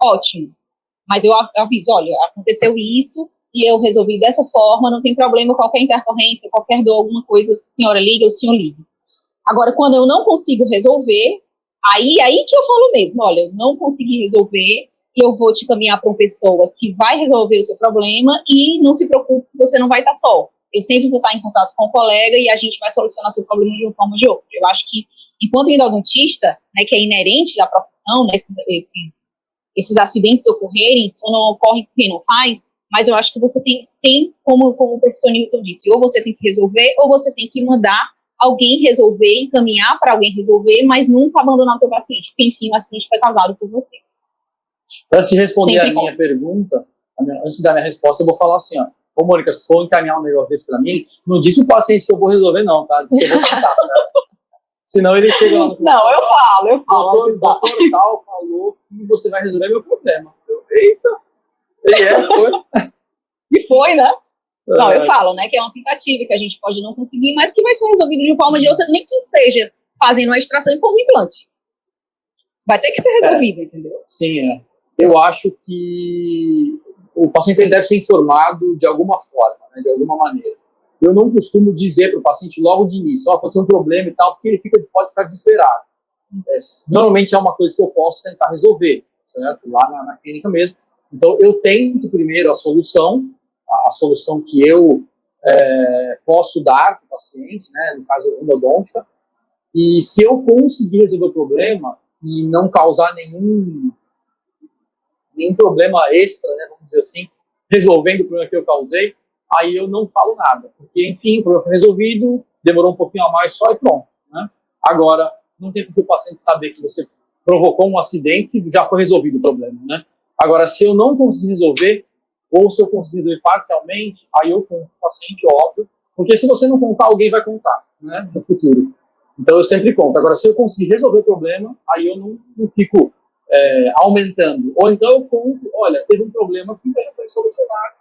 ótimo. Mas eu aviso, olha, aconteceu isso e eu resolvi dessa forma, não tem problema, qualquer intercorrência, qualquer dor, alguma coisa, a senhora liga, o senhor liga. Agora, quando eu não consigo resolver, aí que eu falo mesmo, olha, eu não consegui resolver e eu vou te caminhar para uma pessoa que vai resolver o seu problema e não se preocupe que você não vai estar só. Eu sempre vou estar em contato com o colega e a gente vai solucionar seu problema de uma forma ou de outra. Eu acho que, enquanto endodontista, né, que é inerente da profissão, né, esses acidentes ocorrerem, só não ocorrem com quem não faz, mas eu acho que você tem como o professor Newton disse, ou você tem que resolver, ou você tem que mandar alguém resolver, encaminhar para alguém resolver, mas nunca abandonar o teu paciente, porque, enfim, o acidente foi causado por você. Antes de responder a minha pergunta, antes da minha resposta, eu vou falar assim, ó. Ô, Mônica, se for encaminhar um negócio desse para mim, não disse o paciente que eu vou resolver, não, tá? Diz que eu vou tentar, certo? Senão ele chega lá no... Não, eu falo. O doutor tal falou que você vai resolver meu problema. Eita! Foi. E foi, né? Não, eu falo, né, que é uma tentativa que a gente pode não conseguir, mas que vai ser resolvido de uma forma ou de outra, nem que seja fazendo uma extração e pondo um implante. Vai ter que ser resolvido, entendeu? Sim, eu acho que o paciente deve ser informado de alguma forma, né, de alguma maneira. Eu não costumo dizer para o paciente logo de início, aconteceu um problema e tal, porque ele pode ficar desesperado. Normalmente é uma coisa que eu posso tentar resolver, certo? Lá na clínica mesmo. Então, eu tento primeiro a solução que eu posso dar para o paciente, né, no caso endodôntica, e se eu conseguir resolver o problema e não causar nenhum problema extra, né, vamos dizer assim, resolvendo o problema que eu causei, aí eu não falo nada, porque, enfim, o problema foi resolvido, demorou um pouquinho a mais só e pronto, né? Agora, não tem porque o paciente saber que você provocou um acidente e já foi resolvido o problema, né? Agora, se eu não conseguir resolver, ou se eu conseguir resolver parcialmente, aí eu conto o paciente, óbvio, porque se você não contar, alguém vai contar, né, no futuro. Então, eu sempre conto. Agora, se eu conseguir resolver o problema, aí eu não fico aumentando. Ou então eu conto, olha, teve um problema que não foi solucionado.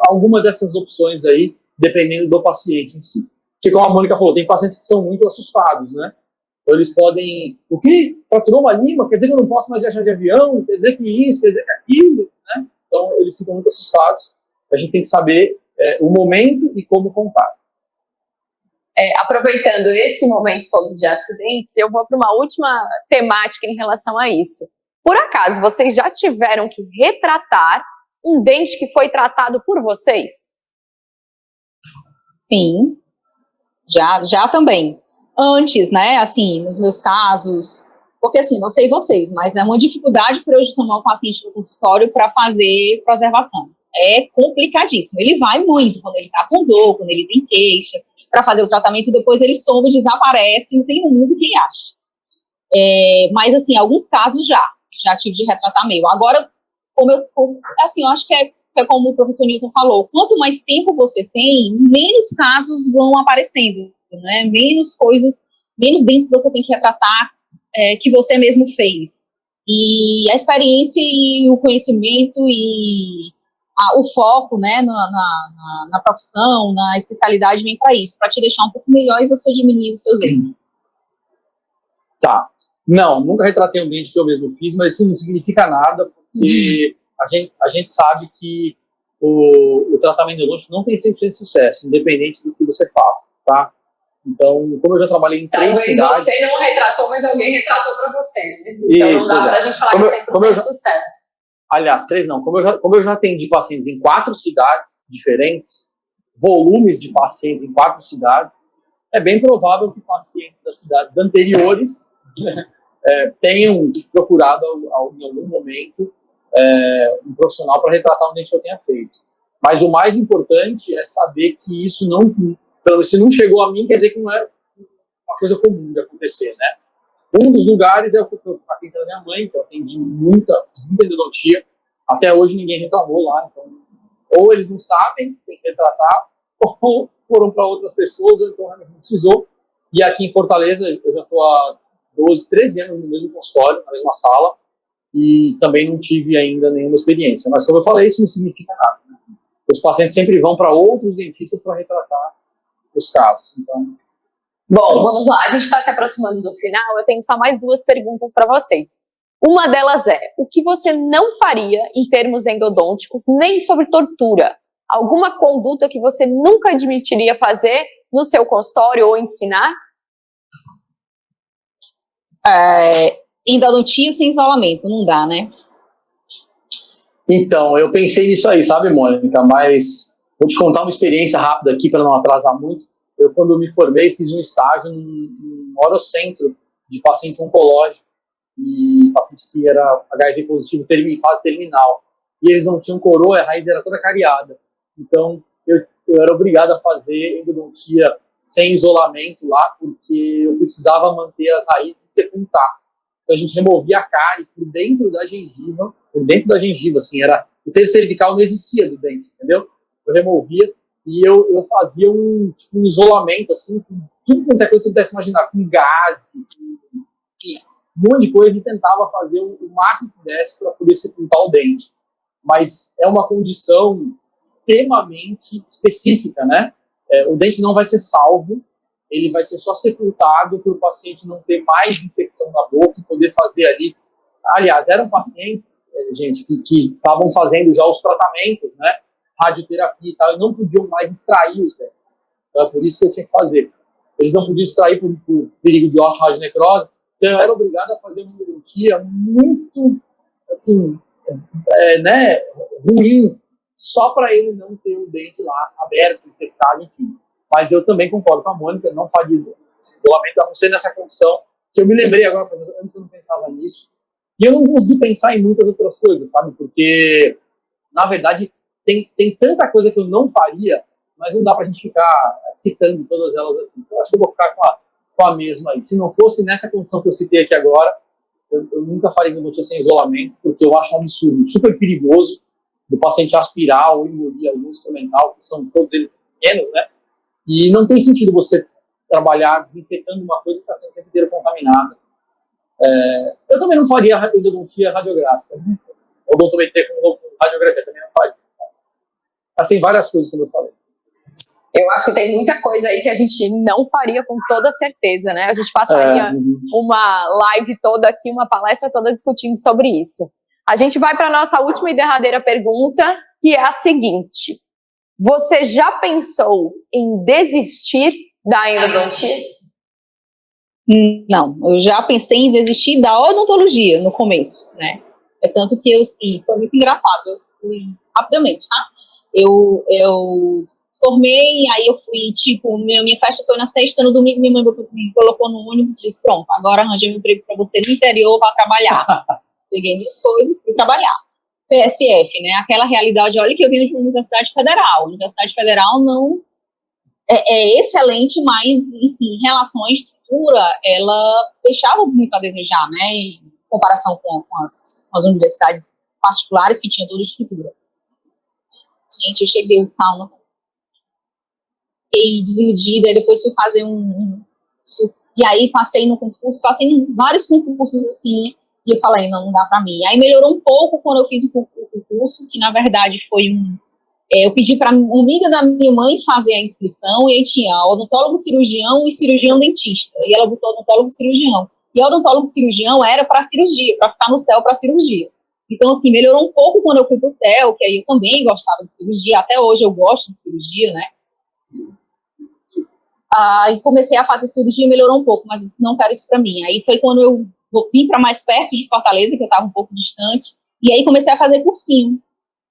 Alguma dessas opções aí, dependendo do paciente em si. Porque, como a Mônica falou, tem pacientes que são muito assustados, né? Então, eles podem... O quê? Fraturou uma língua? Quer dizer que eu não posso mais viajar de avião? Quer dizer que isso? Quer dizer que aquilo? Né? Então, eles ficam muito assustados. A gente tem que saber o momento e como contar. Aproveitando esse momento todo de acidentes, eu vou para uma última temática em relação a isso. Por acaso, vocês já tiveram que retratar um dente que foi tratado por vocês? Sim, já também. Antes, né, assim, nos meus casos, porque assim, não sei vocês, mas é uma dificuldade para eu chamar o paciente no consultório para fazer preservação. É complicadíssimo. Ele vai muito quando ele está com dor, quando ele tem queixa, para fazer o tratamento e depois ele some e desaparece, não tem um mundo que acha. Mas, assim, alguns casos já tive de retratar meu. Agora, assim, eu acho que é como o professor Newton falou, quanto mais tempo você tem, menos casos vão aparecendo, né? Menos dentes você tem que retratar que você mesmo fez. E a experiência e o conhecimento e o foco, né, na profissão, na especialidade vem para isso, para te deixar um pouco melhor e você diminuir os seus erros. Tá. Não, nunca retratei um dente que eu mesmo fiz, mas isso não significa nada, porque a gente sabe que o tratamento endodôntico não tem 100% de sucesso, independente do que você faça, tá? Então, como eu já trabalhei em 3 cidades... Talvez você não retratou, mas alguém retratou para você, né? Então isso, não dá para a gente falar que é 100% de sucesso. Aliás, 3 não. Como eu já atendi pacientes em 4 cidades diferentes, volumes de pacientes em 4 cidades, é bem provável que pacientes das cidades anteriores tenham procurado em algum momento um profissional para retratar um dente que eu tenha feito. Mas o mais importante é saber que isso se não chegou a mim, quer dizer que não é uma coisa comum de acontecer, né? Um dos lugares é o a clínica da minha mãe, que eu atendi muita endodontia. Até hoje ninguém reclamou lá. Então, ou eles não sabem, tem que retratar, ou foram para outras pessoas, ou então realmente não precisou. E aqui em Fortaleza, eu já estou há 12, 13 anos no mesmo consultório, na mesma sala, e também não tive ainda nenhuma experiência. Mas, como eu falei, isso não significa nada. Né? Os pacientes sempre vão para outros dentistas para retratar os casos. Então, bom, vamos lá. A gente está se aproximando do final. Eu tenho só mais 2 perguntas para vocês. Uma delas é, o que você não faria em termos endodônticos, nem sobre tortura? Alguma conduta que você nunca admitiria fazer no seu consultório ou ensinar? Endodontia sem isolamento, não dá, né? Então, eu pensei nisso aí, sabe, Mônica? Mas vou te contar uma experiência rápida aqui, para não atrasar muito. Eu, quando me formei, fiz um estágio num orocentro de paciente oncológico, e paciente que era HIV positivo em fase terminal. E eles não tinham coroa, a raiz era toda cariada. Então, eu era obrigado a fazer endodontia sem isolamento lá, porque eu precisava manter as raízes e sepultar. Então, a gente removia a cárie por dentro da gengiva, assim, o tecido cervical não existia do dente, entendeu? Eu removia e eu fazia um isolamento, assim, com tudo quanto é coisa que você pudesse imaginar, com gás, um monte de coisa, e tentava fazer o máximo que desse para poder sepultar o dente. Mas é uma condição extremamente específica, né? O dente não vai ser salvo, ele vai ser só sepultado para o paciente não ter mais infecção na boca e poder fazer ali. Aliás, eram pacientes, gente, que estavam fazendo já os tratamentos, né? Radioterapia e tal, e não podiam mais extrair os dentes. Então, é por isso que eu tinha que fazer. Eles não podiam extrair por perigo de osteoradionecrose. Então, eu era obrigado a fazer uma endodontia muito, assim, né, ruim, só para ele não ter o dente lá aberto, infectado, enfim. Mas eu também concordo com a Mônica, não fazia isolamento, a não ser nessa condição, que eu me lembrei agora, antes eu não pensava nisso, e eu não consegui pensar em muitas outras coisas, sabe, porque, na verdade, tem tanta coisa que eu não faria, mas não dá pra gente ficar citando todas elas aqui. Eu acho que eu vou ficar com a mesma aí. Se não fosse nessa condição que eu citei aqui agora, eu nunca faria endodontia sem isolamento, porque eu acho um absurdo, super perigoso, do paciente aspirar ou engolir algum instrumental, que são todos eles pequenos, né? E não tem sentido você trabalhar desinfetando uma coisa que está sendo o tempo inteiro contaminada. Eu também não faria endodontia radiográfica, né? Odontometria com radiografia também não faria. Mas tem várias coisas, como eu falei. Eu acho que tem muita coisa aí que a gente não faria com toda certeza, né? A gente passaria uma live toda aqui, uma palestra toda discutindo sobre isso. A gente vai para a nossa última e derradeira pergunta, que é a seguinte. Você já pensou em desistir da endodontia? Não, eu já pensei em desistir da odontologia no começo, né? É tanto que foi muito engraçado, eu fui rapidamente, tá? Eu formei, aí eu fui, tipo, minha festa foi na sexta, no domingo minha mãe me colocou no ônibus e disse, pronto, agora arranjei um emprego para você no interior, vá trabalhar. Peguei minhas coisas e fui trabalhar. PSF, né, aquela realidade, olha que eu vim de uma Universidade Federal. A Universidade Federal não é excelente, mas, enfim, em relação à estrutura, ela deixava muito a desejar, né, em comparação com as universidades particulares que tinham toda a estrutura. Gente, eu cheguei, calma, fiquei desiludida, e depois fui fazer e aí passei no concurso, passei em vários concursos, assim, e eu falei, não dá pra mim. Aí melhorou um pouco quando eu fiz o concurso, que na verdade foi eu pedi para uma amiga da minha mãe fazer a inscrição, e aí tinha odontólogo cirurgião e cirurgião dentista, e ela botou odontólogo cirurgião. E odontólogo cirurgião era para cirurgia, para ficar no céu para cirurgia. Então, assim, melhorou um pouco quando eu fui pro céu, que aí eu também gostava de cirurgia, até hoje eu gosto de cirurgia, né? E comecei a fazer cirurgia e melhorou um pouco, mas não quero isso para mim. Aí foi quando eu vim para mais perto de Fortaleza, que eu estava um pouco distante, e aí comecei a fazer cursinho.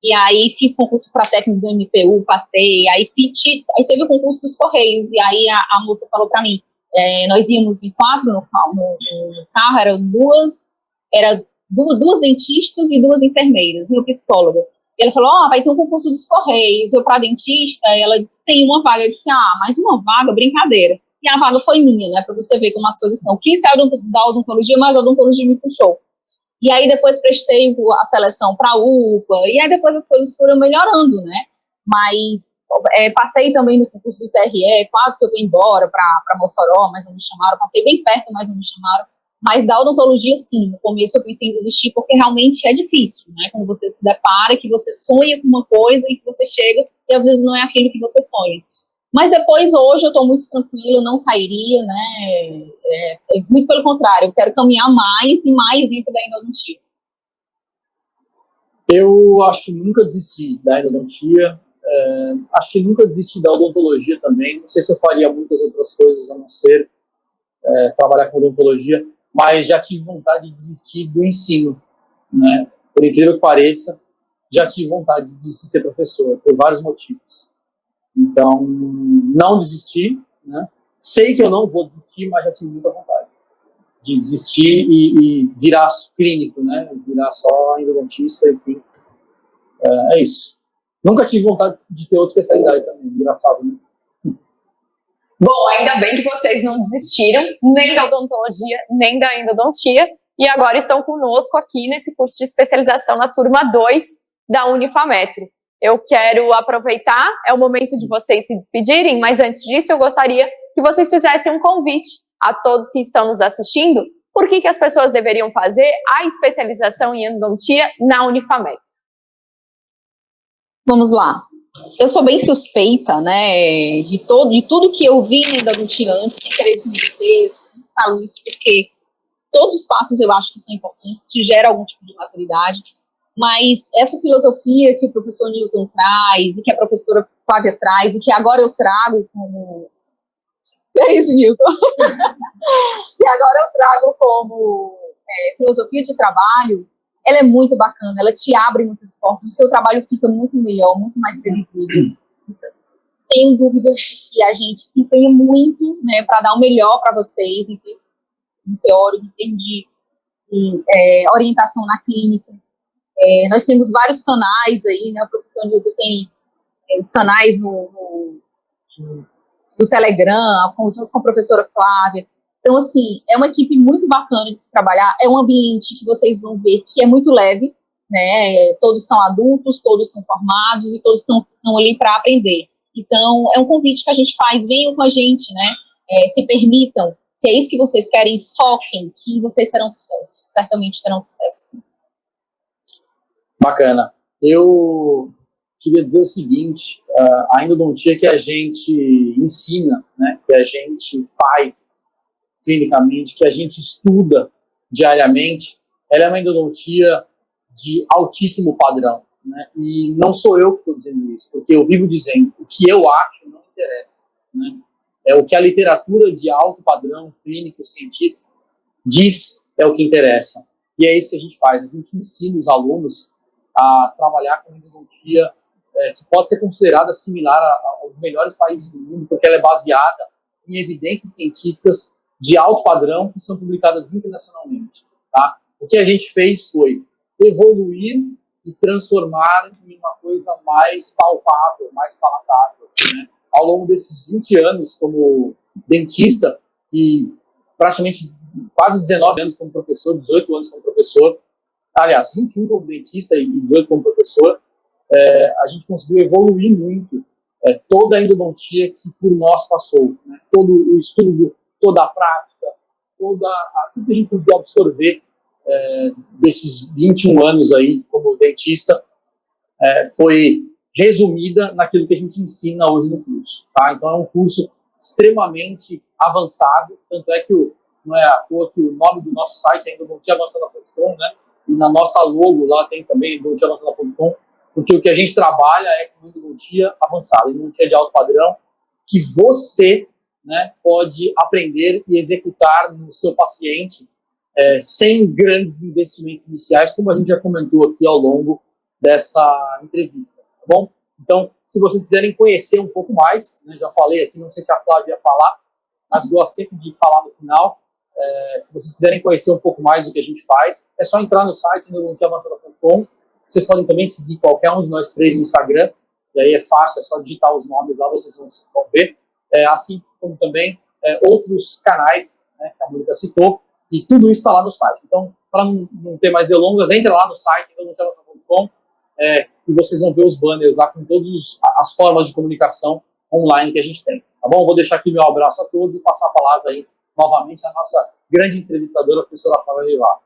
E aí fiz concurso para técnico do MPU, passei, aí teve o concurso dos Correios, e aí a moça falou para mim, nós íamos em 4 no carro, eram duas dentistas e 2 enfermeiras, e uma psicóloga. E ela falou, vai ter um concurso dos Correios, eu para dentista, e ela disse, tem uma vaga. Eu disse, mais uma vaga, brincadeira. E a vaga foi minha, né, para você ver como as coisas são. Quis sair da odontologia, mas a odontologia me puxou. E aí depois prestei a seleção para a UPA, e aí depois as coisas foram melhorando, né? Mas passei também no concurso do TRE, quase que eu fui embora para Mossoró, mas não me chamaram. Passei bem perto, mas não me chamaram. Mas da odontologia, sim, no começo eu pensei em desistir, porque realmente é difícil, né? Quando você se depara, que você sonha com uma coisa e que você chega, e às vezes não é aquilo que você sonha. Mas depois, hoje, eu estou muito tranquila, não sairia, né? Muito pelo contrário, eu quero caminhar mais e mais dentro da endodontia. Eu acho que nunca desisti da endodontia, acho que nunca desisti da odontologia também. Não sei se eu faria muitas outras coisas a não ser trabalhar com odontologia, mas já tive vontade de desistir do ensino, né? Por incrível que pareça, já tive vontade de desistir de ser professor, por vários motivos. Então, não desisti, né? Sei que eu não vou desistir, mas já tive muita vontade de desistir e virar clínico, né? Virar só endodontista, enfim. É isso. Nunca tive vontade de ter outra especialidade também, engraçado, né? Bom, ainda bem que vocês não desistiram nem da odontologia, nem da endodontia, e agora estão conosco aqui nesse curso de especialização na turma 2 da Unifametro. Eu quero aproveitar, é o momento de vocês se despedirem, mas antes disso eu gostaria que vocês fizessem um convite a todos que estão nos assistindo. Por que as pessoas deveriam fazer a especialização em endodontia na Unifametro? Vamos lá. Eu sou bem suspeita, né, de tudo que eu vi na endodontia antes, sem querer desmerecer, falo isso porque todos os passos eu acho que são importantes, te gera algum tipo de maturidade. Mas essa filosofia que o professor Newton traz, e que a professora Flávia traz, e que agora eu trago como... É isso, Newton. E agora eu trago como filosofia de trabalho, ela é muito bacana, ela te abre muitas portas, o seu trabalho fica muito melhor, muito mais previsível. Tenho dúvidas de que a gente se empenha muito, né, para dar o melhor para vocês, em termos teóricos, em termos de orientação na clínica. Nós temos vários canais aí, né? O professor Nilton tem os canais no Telegram, junto com a professora Flávia. Então, assim, é uma equipe muito bacana de se trabalhar, é um ambiente que vocês vão ver que é muito leve, né? Todos são adultos, todos são formados e todos estão ali para aprender. Então, é um convite que a gente faz, venham com a gente, né? Se permitam, se é isso que vocês querem, foquem, que vocês terão sucesso, certamente terão sucesso, sim. Bacana. Eu queria dizer o seguinte, a endodontia que a gente ensina, né, que a gente faz clinicamente, que a gente estuda diariamente, ela é uma endodontia de altíssimo padrão, né? E não sou eu que estou dizendo isso, porque eu vivo dizendo o que eu acho não interessa, né? É o que a literatura de alto padrão clínico científico diz é o que interessa. E é isso que a gente faz. A gente ensina os alunos a trabalhar com endodontia que pode ser considerada similar aos melhores países do mundo, porque ela é baseada em evidências científicas de alto padrão que são publicadas internacionalmente. Tá? O que a gente fez foi evoluir e transformar em uma coisa mais palpável, mais palatável, né? Ao longo desses 20 anos como dentista e praticamente quase 19 anos como professor, 18 anos como professor, aliás, 21 como dentista e 18 como professor, a gente conseguiu evoluir muito toda a endodontia que por nós passou, né? Todo o estudo, toda a prática, tudo que a gente conseguiu absorver desses 21 anos aí como dentista foi resumida naquilo que a gente ensina hoje no curso. Tá? Então é um curso extremamente avançado, tanto é que não é à toa que o nome do nosso site é endodontiaavançada.com, né? E na nossa logo lá tem também endodontiaavançada.com, porque o que a gente trabalha é com endodontia avançada, endodontia de alto padrão, que você, né, pode aprender e executar no seu paciente sem grandes investimentos iniciais, como a gente já comentou aqui ao longo dessa entrevista, tá bom? Então, se vocês quiserem conhecer um pouco mais, né, já falei aqui, não sei se a Flávia ia falar, mas gosto sempre de falar no final. Se vocês quiserem conhecer um pouco mais do que a gente faz, é só entrar no site endodontiaavançada.com. Vocês podem também seguir qualquer um de nós três no Instagram, e aí é fácil, é só digitar os nomes lá, vocês vão ver. Assim como também outros canais, né, que a Mônica citou, e tudo isso está lá no site. Então, para não ter mais delongas, entra lá no site endodontiaavançada.com e vocês vão ver os banners lá com todas as formas de comunicação online que a gente tem. Tá bom? Vou deixar aqui meu abraço a todos e passar a palavra aí novamente à nossa grande entrevistadora, a professora Flávia Rivar.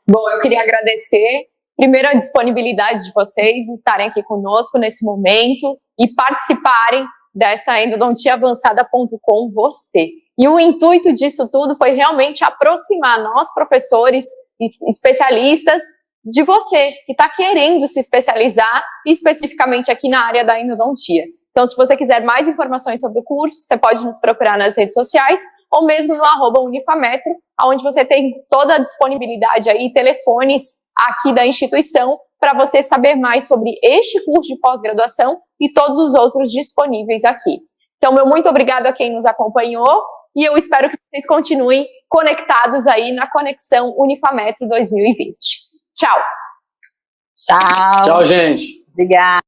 Bom, eu queria agradecer, primeiro, a disponibilidade de vocês estarem aqui conosco nesse momento e participarem desta endodontiaavançada.com você. E o intuito disso tudo foi realmente aproximar nós, professores e especialistas, de você, que está querendo se especializar especificamente aqui na área da endodontia. Então, se você quiser mais informações sobre o curso, você pode nos procurar nas redes sociais ou mesmo no @unifametro, onde você tem toda a disponibilidade aí, telefones aqui da instituição, para você saber mais sobre este curso de pós-graduação e todos os outros disponíveis aqui. Então, meu muito obrigado a quem nos acompanhou e eu espero que vocês continuem conectados aí na Conexão Unifametro 2020. Tchau! Tchau! Tchau, gente! Obrigada!